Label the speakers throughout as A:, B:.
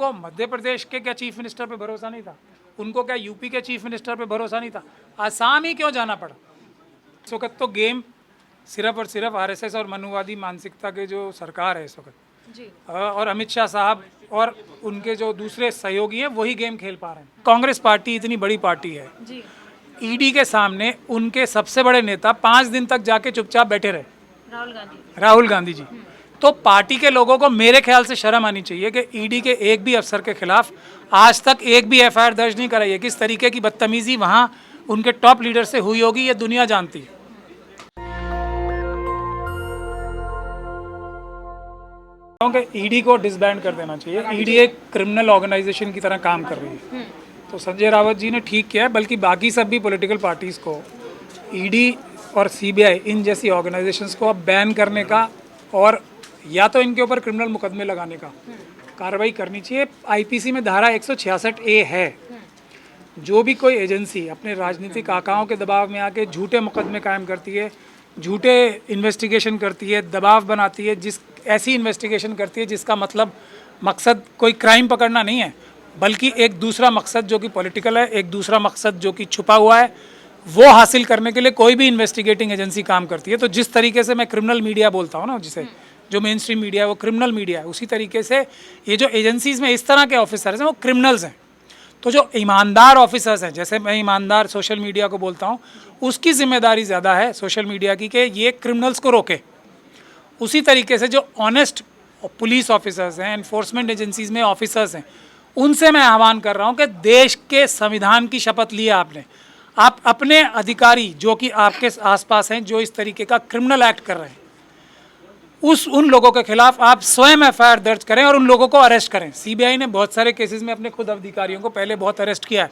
A: को मध्य प्रदेश के क्या चीफ मिनिस्टर पे भरोसा नहीं था? उनको क्या यूपी के चीफ मिनिस्टर पे भरोसा नहीं था? आसाम ही क्यों जाना पड़ा? इस वक्त तो गेम सिर्फ और सिर्फ आरएसएस और मनुवादी मानसिकता के जो सरकार है इस वक्त
B: जी।
A: और अमित शाह साहब और उनके जो दूसरे सहयोगी हैं वही गेम खेल पा रहे हैं। कांग्रेस पार्टी इतनी बड़ी पार्टी है,
B: जी।
A: ईडी के सामने उनके सबसे बड़े नेता 5 दिन तक जाके चुपचाप बैठे रहे,
B: राहुल गांधी
A: जी। तो पार्टी के लोगों को मेरे ख्याल से शर्म आनी चाहिए कि ईडी के एक भी अफसर के खिलाफ आज तक एक भी एफआईआर दर्ज नहीं कराई है। किस तरीके की बदतमीजी वहां उनके टॉप लीडर से हुई होगी ये दुनिया जानती है। ईडी को डिसबैंड कर देना चाहिए। ईडी एक क्रिमिनल ऑर्गेनाइजेशन की तरह काम कर रही है। तो संजय रावत जी ने ठीक किया है, बल्कि बाकी सब भी पॉलिटिकल पार्टीज को ईडी और सीबीआई इन जैसी ऑर्गेनाइजेशंस को अब बैन करने का और या तो इनके ऊपर क्रिमिनल मुकदमे लगाने का कार्रवाई करनी चाहिए। आईपीसी में धारा 166A है। जो भी कोई एजेंसी अपने राजनीतिक आकाओं के दबाव में आके झूठे मुकदमे कायम करती है, झूठे इन्वेस्टिगेशन करती है, दबाव बनाती है, ऐसी इन्वेस्टिगेशन करती है जिसका मकसद कोई क्राइम पकड़ना नहीं है, बल्कि एक दूसरा मकसद जो कि पॉलिटिकल है, एक दूसरा मकसद जो कि छुपा हुआ है, वो हासिल करने के लिए कोई भी इन्वेस्टिगेटिंग एजेंसी काम करती है। तो जिस तरीके से मैं क्रिमिनल मीडिया बोलता हूँ ना, जिसे जो मेन स्ट्रीम मीडिया है वो क्रिमिनल मीडिया है, उसी तरीके से ये जो एजेंसीज में इस तरह के ऑफिसर्स हैं वो क्रिमिनल्स हैं। तो जो ईमानदार ऑफिसर्स हैं, जैसे मैं ईमानदार सोशल मीडिया को बोलता हूँ, उसकी जिम्मेदारी ज़्यादा है सोशल मीडिया की कि ये क्रिमिनल्स को रोके। उसी तरीके से जो ऑनेस्ट पुलिस ऑफिसर्स हैं, एनफोर्समेंट एजेंसीज में ऑफिसर्स हैं, उनसे मैं आह्वान कर रहा हूँ कि देश के संविधान की शपथ ली है आपने, आप अपने अधिकारी जो कि आपके आसपास हैं जो इस तरीके का क्रिमिनल एक्ट कर रहे हैं, उन लोगों के खिलाफ आप स्वयं एफआईआर दर्ज करें और उन लोगों को अरेस्ट करें। सीबीआई ने बहुत सारे केसेस में अपने खुद अधिकारियों को पहले बहुत अरेस्ट किया है।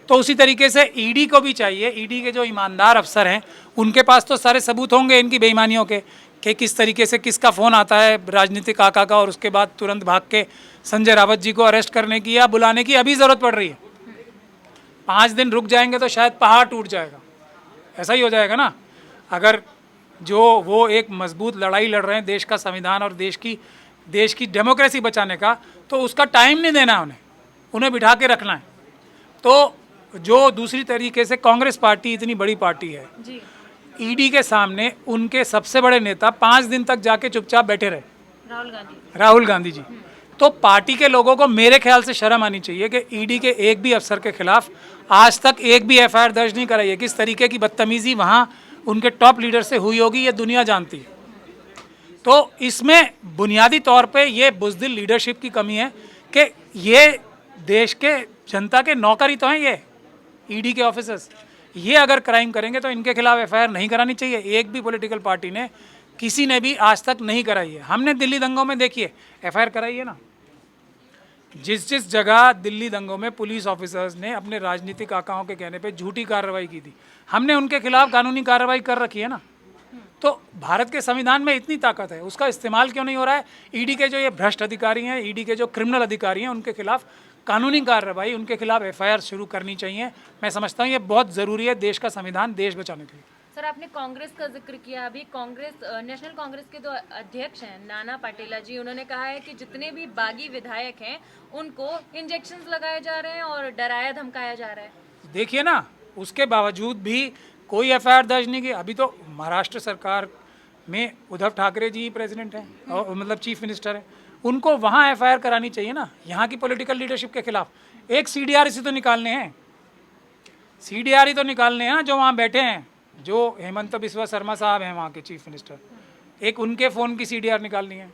A: तो उसी तरीके से ईडी को भी चाहिए, ईडी के जो ईमानदार अफसर हैं उनके पास तो सारे सबूत होंगे इनकी बेईमानियों के, कि किस तरीके से किसका फ़ोन आता है राजनीतिक आका का और उसके बाद तुरंत भाग के संजय रावत जी को अरेस्ट करने की या बुलाने की अभी ज़रूरत पड़ रही है। 5 दिन रुक जाएंगे तो शायद पहाड़ टूट जाएगा, ऐसा ही हो जाएगा ना। अगर जो वो एक मजबूत लड़ाई लड़ रहे हैं देश का संविधान और देश की डेमोक्रेसी बचाने का, तो उसका टाइम नहीं देना है, उन्हें बिठा के रखना है। तो जो दूसरी तरीके से कांग्रेस पार्टी इतनी बड़ी पार्टी है, ईडी के सामने उनके सबसे बड़े नेता 5 दिन तक जाके चुपचाप बैठे रहे, राहुल गांधी जी। तो पार्टी के लोगों को मेरे ख्याल से शर्म आनी चाहिए कि ईडी के एक भी अफसर के खिलाफ आज तक एक भी एफआईआर दर्ज नहीं कराई है। किस तरीके की बदतमीजी वहाँ उनके टॉप लीडर से हुई होगी ये दुनिया जानती है। तो इसमें बुनियादी तौर पे ये बुज़दिल लीडरशिप की कमी है कि ये देश के जनता के नौकर ही तो हैं ये ईडी के ऑफिसर्स। ये अगर क्राइम करेंगे तो इनके खिलाफ एफआईआर नहीं करानी चाहिए। एक भी पॉलिटिकल पार्टी ने, किसी ने भी आज तक नहीं कराई है। हमने दिल्ली दंगों में देखिए एफआईआर कराई है ना। जिस जगह दिल्ली दंगों में पुलिस ऑफिसर्स ने अपने राजनीतिक आकाओं के कहने पे झूठी कार्रवाई की थी, हमने उनके खिलाफ कानूनी कार्रवाई कर रखी है ना। तो भारत के संविधान में इतनी ताकत है, उसका इस्तेमाल क्यों नहीं हो रहा है? ईडी के जो ये भ्रष्ट अधिकारी हैं, ईडी के जो क्रिमिनल अधिकारी हैं, उनके खिलाफ कानूनी कार्रवाई, उनके खिलाफ एफआईआर शुरू करनी चाहिए। मैं समझता हूँ ये बहुत ज़रूरी है देश का संविधान देश बचाने के लिए।
B: सर, आपने कांग्रेस का जिक्र किया। अभी नेशनल कांग्रेस के जो अध्यक्ष हैं नाना पाटेला जी, उन्होंने कहा है कि जितने भी बागी विधायक हैं उनको इंजेक्शंस लगाए जा रहे हैं और डराया धमकाया जा रहा है।
A: देखिए ना, उसके बावजूद भी कोई एफआईआर दर्ज नहीं की। अभी तो महाराष्ट्र सरकार में उद्धव ठाकरे जी प्रेसिडेंट हैं और मतलब चीफ मिनिस्टर हैं, उनको वहाँ एफआईआर करानी चाहिए ना यहाँ की पॉलिटिकल लीडरशिप के खिलाफ। एक सीडीआर इसी तो निकालने हैं, सीडीआर ही तो निकालने हैं जो वहाँ बैठे हैं, जो हेमंत बिस्वा शर्मा साहब हैं वहाँ के चीफ मिनिस्टर, एक उनके फ़ोन की सीडीआर निकालनी है।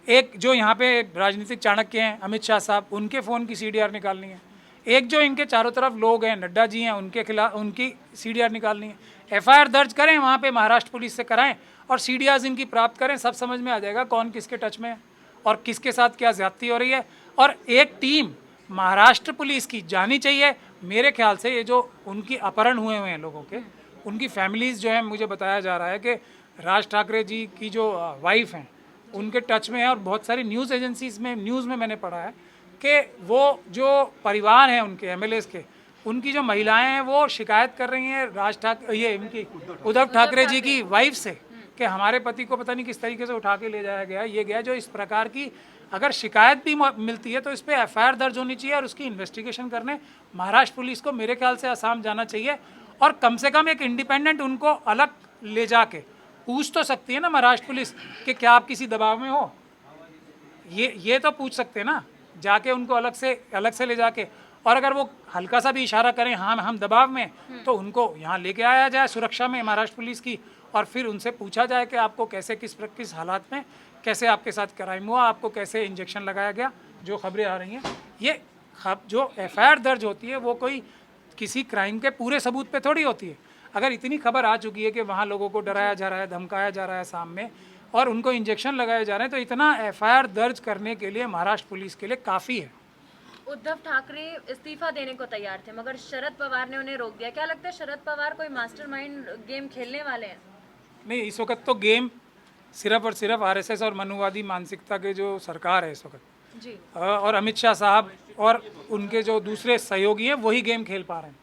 A: एक जो यहाँ पे राजनीतिक चाणक्य हैं अमित शाह साहब, उनके फ़ोन की सीडीआर निकालनी है। एक जो इनके चारों तरफ लोग हैं, नड्डा जी हैं, उनके खिलाफ उनकी सीडीआर निकालनी है। एफआईआर दर्ज करें वहाँ पे, महाराष्ट्र पुलिस से कराएं और सीडीआर इनकी प्राप्त करें, सब समझ में आ जाएगा कौन किसके टच में है और किसके साथ क्या ज्यादती हो रही है। और एक टीम महाराष्ट्र पुलिस की जानी चाहिए मेरे ख्याल से। ये जो उनकी अपहरण हुए हैं लोगों के, उनकी फैमिलीज़ जो है, मुझे बताया जा रहा है कि राज ठाकरे जी की जो वाइफ हैं उनके टच में है। और बहुत सारी न्यूज़ एजेंसीज में, न्यूज़ में मैंने पढ़ा है कि वो जो परिवार हैं उनके एमएलएस के, उनकी जो महिलाएं हैं वो शिकायत कर रही हैं उद्धव ठाकरे जी की वाइफ से कि हमारे पति को पता नहीं किस तरीके से उठा के ले जाया गया, ये गया। जो इस प्रकार की अगर शिकायत भी मिलती है तो इस पर एफआईआर दर्ज होनी चाहिए और उसकी इन्वेस्टिगेशन करने महाराष्ट्र पुलिस को मेरे ख्याल से आसाम जाना चाहिए, और कम से कम एक इंडिपेंडेंट उनको अलग ले जाके पूछ तो सकती है ना महाराष्ट्र पुलिस कि क्या आप किसी दबाव में हो। ये तो पूछ सकते हैं ना, जाके उनको अलग से ले जाके, और अगर वो हल्का सा भी इशारा करें हाँ हम दबाव में, तो उनको यहाँ लेके आया जाए सुरक्षा में महाराष्ट्र पुलिस की, और फिर उनसे पूछा जाए कि आपको कैसे किस हालात में कैसे आपके साथ क्राइम हुआ, आपको कैसे इंजेक्शन लगाया गया। जो खबरें आ रही हैं ये जो एफआईआर दर्ज होती है वो कोई किसी क्राइम के पूरे सबूत पे थोड़ी होती है। अगर इतनी खबर आ चुकी है कि वहाँ लोगों को डराया जा रहा है, धमकाया जा रहा है सामने, और उनको इंजेक्शन लगाए जा रहे हैं, तो इतना एफआईआर दर्ज करने के लिए महाराष्ट्र पुलिस के लिए काफ़ी है।
B: उद्धव ठाकरे इस्तीफा देने को तैयार थे मगर शरद पवार ने उन्हें रोक दिया। क्या लगता है शरद पवार कोई मास्टरमाइंड गेम खेलने वाले हैं?
A: नहीं, इस वक्त तो गेम सिर्फ और सिर्फ आरएसएस और मनुवादी मानसिकता के जो सरकार है इस वक्त
B: जी।
A: और अमित शाह साहब और उनके जो दूसरे सहयोगी हैं वही गेम खेल पा रहे हैं।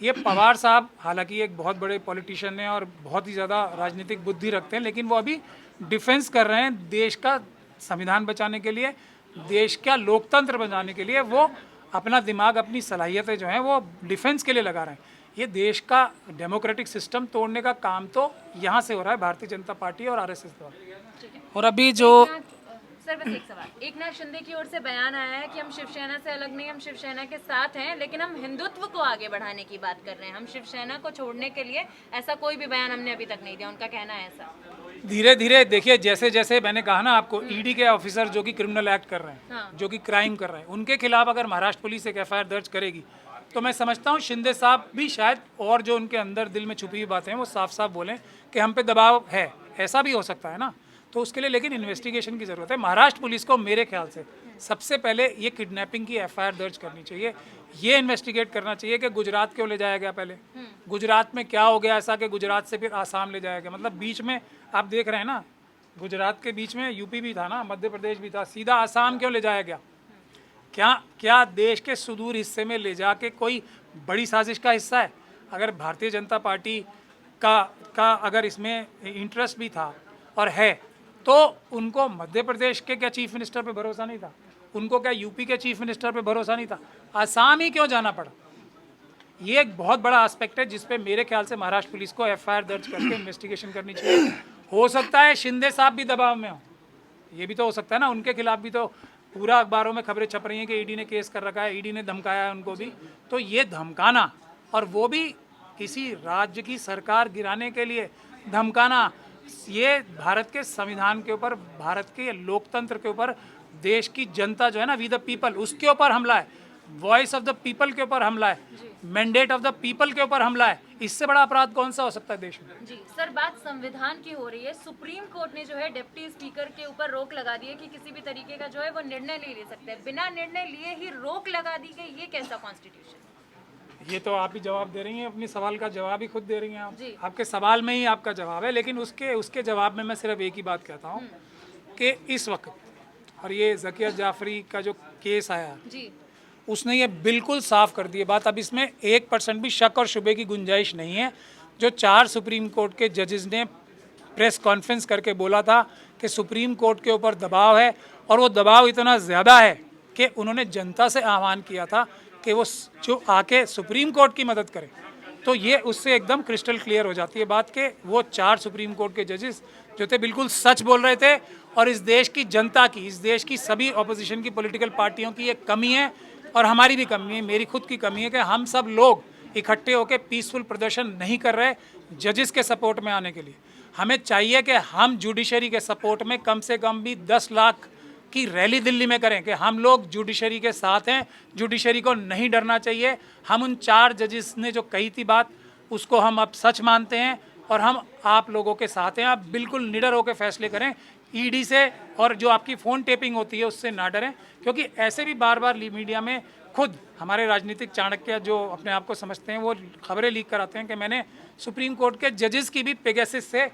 A: ये पवार साहब हालांकि एक बहुत बड़े पॉलिटिशियन हैं और बहुत ही ज़्यादा राजनीतिक बुद्धि रखते हैं, लेकिन वो अभी डिफेंस कर रहे हैं देश का संविधान बचाने के लिए, देश का लोकतंत्र बचाने के लिए। वो अपना दिमाग, अपनी सलाहियतें जो हैं वो डिफेंस के लिए लगा रहे हैं। ये देश का डेमोक्रेटिक सिस्टम तोड़ने का काम तो यहाँ से हो रहा है, भारतीय जनता पार्टी और आरएसएस द्वारा। और अभी जो
B: सर बस एक सवाल, एकनाथ शिंदे की ओर से बयान आया है कि हम शिवसेना से अलग नहीं, हम शिवसेना के साथ हैं, लेकिन हम हिंदुत्व को आगे बढ़ाने की बात कर रहे हैं, हम शिवसेना को छोड़ने के लिए ऐसा कोई भी बयान हमने अभी तक नहीं दिया। उनका कहना है ऐसा।
A: धीरे धीरे देखिए, जैसे जैसे मैंने कहा ना आपको, ईडी के ऑफिसर जो कि क्रिमिनल एक्ट कर रहे हैं,
B: हाँ।
A: जो कि क्राइम कर रहे हैं, उनके खिलाफ अगर महाराष्ट्र पुलिस एक एफआईआर दर्ज करेगी तो मैं समझता हूँ शिंदे साहब भी शायद, और जो उनके अंदर दिल में छुपी हुई बातें हैं वो साफ साफ बोलें कि हम पे दबाव है। ऐसा भी हो सकता है ना, तो उसके लिए लेकिन इन्वेस्टिगेशन की ज़रूरत है। महाराष्ट्र पुलिस को मेरे ख्याल से सबसे पहले ये किडनैपिंग की एफआईआर दर्ज करनी चाहिए। ये इन्वेस्टिगेट करना चाहिए कि गुजरात क्यों ले जाया गया, पहले गुजरात में क्या हो गया ऐसा कि गुजरात से फिर आसाम ले जाया गया। मतलब बीच में आप देख रहे हैं ना, गुजरात के बीच में यूपी भी था ना, मध्य प्रदेश भी था, सीधा आसाम क्यों ले जाया गया? क्या देश के सुदूर हिस्से में ले जाके कोई बड़ी साजिश का हिस्सा है? अगर भारतीय जनता पार्टी का अगर इसमें इंटरेस्ट भी था और है, तो उनको मध्य प्रदेश के क्या चीफ मिनिस्टर पे भरोसा नहीं था? उनको क्या यूपी के चीफ मिनिस्टर पे भरोसा नहीं था? आसाम ही क्यों जाना पड़ा? ये एक बहुत बड़ा एस्पेक्ट है जिस पे मेरे ख्याल से महाराष्ट्र पुलिस को एफआईआर दर्ज करके इन्वेस्टिगेशन करनी चाहिए। हो सकता है शिंदे साहब भी दबाव में हो, ये भी तो हो सकता है ना, उनके खिलाफ भी तो पूरा अखबारों में खबरें छप रही हैं कि ईडी ने केस कर रखा है, ईडी ने धमकाया है उनको भी। तो ये धमकाना, और वो भी किसी राज्य की सरकार गिराने के लिए धमकाना, ये भारत के संविधान के ऊपर, भारत के लोकतंत्र के ऊपर, देश की जनता जो है ना, वी द पीपल, उसके ऊपर हमला है। वॉइस ऑफ द पीपल के ऊपर हमला है, मैंडेट ऑफ द पीपल के ऊपर हमला है। इससे बड़ा अपराध कौन सा हो सकता है देश में?
B: जी सर, बात संविधान की हो रही है। सुप्रीम कोर्ट ने जो है डिप्टी स्पीकर के ऊपर रोक लगा दी है कि किसी भी तरीके का जो है वो निर्णय नहीं ले सकते। बिना निर्णय लिए ही रोक लगा दी गई, ये कैसा कॉन्स्टिट्यूशन?
A: ये तो आप ही जवाब दे रही हैं, अपने सवाल का जवाब ही खुद दे रही हैं आप।
B: जी।
A: आपके सवाल में ही आपका जवाब है, लेकिन उसके जवाब में मैं सिर्फ एक ही बात कहता हूँ कि इस वक्त, और ये ज़किया जाफरी का जो केस आया
B: जी,
A: उसने ये बिल्कुल साफ कर दी है बात। अब इसमें 1% भी शक और शुबे की गुंजाइश नहीं है। जो 4 सुप्रीम कोर्ट के जजेस ने प्रेस कॉन्फ्रेंस करके बोला था कि सुप्रीम कोर्ट के ऊपर दबाव है, और वो दबाव इतना ज़्यादा है कि उन्होंने जनता से आह्वान किया था कि वो जो आके सुप्रीम कोर्ट की मदद करे, तो ये उससे एकदम क्रिस्टल क्लियर हो जाती है बात कि वो 4 सुप्रीम कोर्ट के जजेस जो थे बिल्कुल सच बोल रहे थे। और इस देश की जनता की, इस देश की सभी ऑपोजिशन की पॉलिटिकल पार्टियों की एक कमी है, और हमारी भी कमी है, मेरी खुद की कमी है कि हम सब लोग इकट्ठे होकर पीसफुल प्रदर्शन नहीं कर रहे जजेस के सपोर्ट में आने के लिए। हमें चाहिए कि हम जुडिशरी के सपोर्ट में कम से कम भी 10 लाख की रैली दिल्ली में करें कि हम लोग जुडिशरी के साथ हैं, जुडिशरी को नहीं डरना चाहिए। हम उन 4 जजेस ने जो कही थी बात, उसको हम अब सच मानते हैं, और हम आप लोगों के साथ हैं। आप बिल्कुल निडर होकर फैसले करें, ईडी से और जो आपकी फ़ोन टेपिंग होती है उससे ना डरें, क्योंकि ऐसे भी बार बार मीडिया में खुद हमारे राजनीतिक चाणक्य जो अपने आप को समझते हैं वो खबरें लीक कराते हैं कि मैंने सुप्रीम कोर्ट के जजेस की भी पेगासस से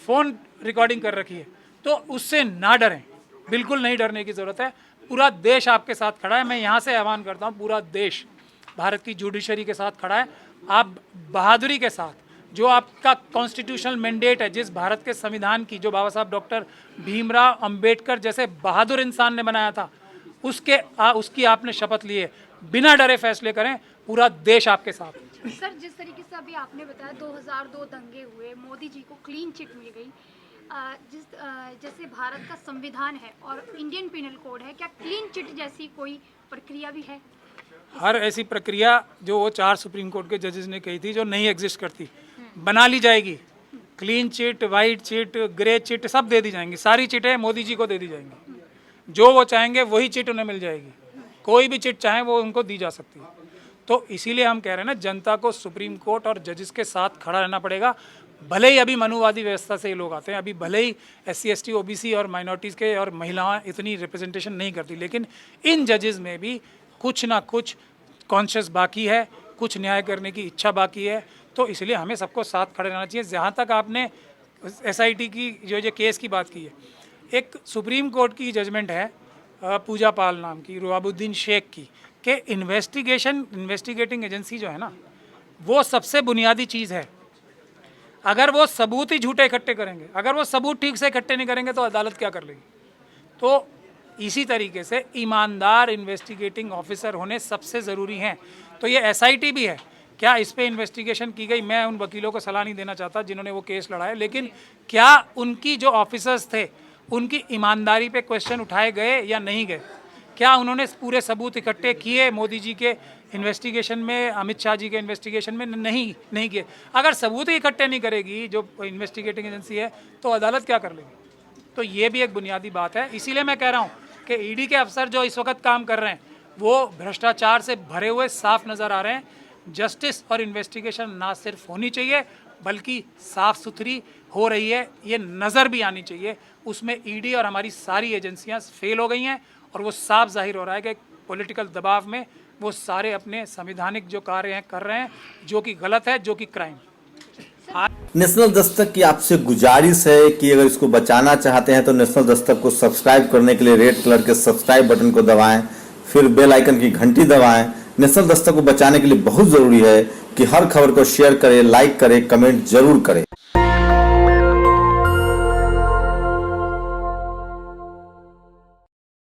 A: फ़ोन रिकॉर्डिंग कर रखी है। तो उससे ना डरें, बिल्कुल नहीं डरने की ज़रूरत है। पूरा देश आपके साथ खड़ा है। मैं यहाँ से आह्वान करता हूँ, पूरा देश भारत की जुडिशरी के साथ खड़ा है। आप बहादुरी के साथ जो आपका कॉन्स्टिट्यूशनल मैंडेट है, जिस भारत के संविधान की, जो बाबा साहब डॉक्टर भीमराव अंबेडकर जैसे बहादुर इंसान ने बनाया था, उसकी आपने शपथ ली है। बिना डरे फैसले करें, पूरा देश आपके साथ है।
C: सर, जिस तरीके से अभी आपने बताया 2002 दंगे हुए, मोदी जी को क्लीन चिट मिल गई, जैसे भारत का संविधान है और इंडियन पिनल कोड है, क्या क्लीन चिट जैसी कोई प्रक्रिया भी है?
A: हर ऐसी प्रक्रिया जो वो 4 सुप्रीम कोर्ट के जजेस ने कही थी, जो नहीं एग्जिस्ट करती, बना ली जाएगी। Clean chit, white chit, grey chit सब दे दी जाएंगी। सारी चिटें मोदी जी को दे दी जाएंगी। जो वो चाहेंगे वही चिट उन्हें मिल जाएगी। कोई भी चिट चाहे वो उनको दी जा सकती है। तो इसीलिए हम कह रहे हैं ना, जनता को सुप्रीम कोर्ट और जजेस के साथ खड़ा रहना पड़ेगा। भले ही अभी मनुवादी व्यवस्था से ये लोग आते हैं, अभी भले ही SC ST OBC और माइनॉरिटीज़ के और महिलाएं इतनी रिप्रेजेंटेशन नहीं करती, लेकिन इन जजेस में भी कुछ ना कुछ कॉन्शियस बाकी है, कुछ न्याय करने की इच्छा बाकी है। तो इसलिए हमें सबको साथ खड़े रहना चाहिए। जहाँ तक आपने SIT की जो केस की बात की है, एक सुप्रीम कोर्ट की जजमेंट है पूजा पाल नाम की, रुआबुद्दीन शेख की, कि इन्वेस्टिगेटिंग एजेंसी जो है ना, वो सबसे बुनियादी चीज़ है। अगर वो सबूत ही झूठे इकट्ठे करेंगे, अगर वो सबूत ठीक से इकट्ठे नहीं करेंगे, तो अदालत क्या कर लेगी? तो इसी तरीके से ईमानदार इन्वेस्टिगेटिंग ऑफिसर होने सबसे ज़रूरी हैं। तो ये SIT भी है, क्या इस पे इन्वेस्टिगेशन की गई? मैं उन वकीलों को सलाह नहीं देना चाहता जिन्होंने वो केस लड़ाए, लेकिन क्या उनकी जो ऑफिसर्स थे, उनकी ईमानदारी पे क्वेश्चन उठाए गए या नहीं गए? क्या उन्होंने पूरे सबूत इकट्ठे किए? मोदी जी के इन्वेस्टिगेशन में, अमित शाह जी के इन्वेस्टिगेशन में नहीं किए। अगर सबूत ही इकट्ठे नहीं करेगी जो इन्वेस्टिगेटिंग एजेंसी है, तो अदालत क्या कर लेगी? तो ये भी एक बुनियादी बात है। इसीलिए मैं कह रहा हूँ कि ED के अफसर जो इस वक्त काम कर रहे हैं, वो भ्रष्टाचार से भरे हुए साफ नज़र आ रहे हैं। जस्टिस और इन्वेस्टिगेशन ना सिर्फ होनी चाहिए, बल्कि साफ़ सुथरी हो रही है, ये नज़र भी आनी चाहिए। उसमें ED और हमारी सारी एजेंसियां फेल हो गई हैं, और वो साफ जाहिर हो रहा है कि पॉलिटिकल दबाव में वो सारे अपने संवैधानिक जो कार्य हैं कर रहे हैं, जो कि गलत है, जो कि क्राइम।
D: नेशनल दस्तक की आपसे गुजारिश है कि अगर इसको बचाना चाहते हैं तो नेशनल दस्तक को सब्सक्राइब करने के लिए रेड कलर के सब्सक्राइब बटन को दबाएं, फिर बेल आइकन की घंटी दबाएं। नेशनल दस्तक को बचाने के लिए बहुत ज़रूरी है कि हर खबर को शेयर करें, लाइक करें, कमेंट जरूर करें।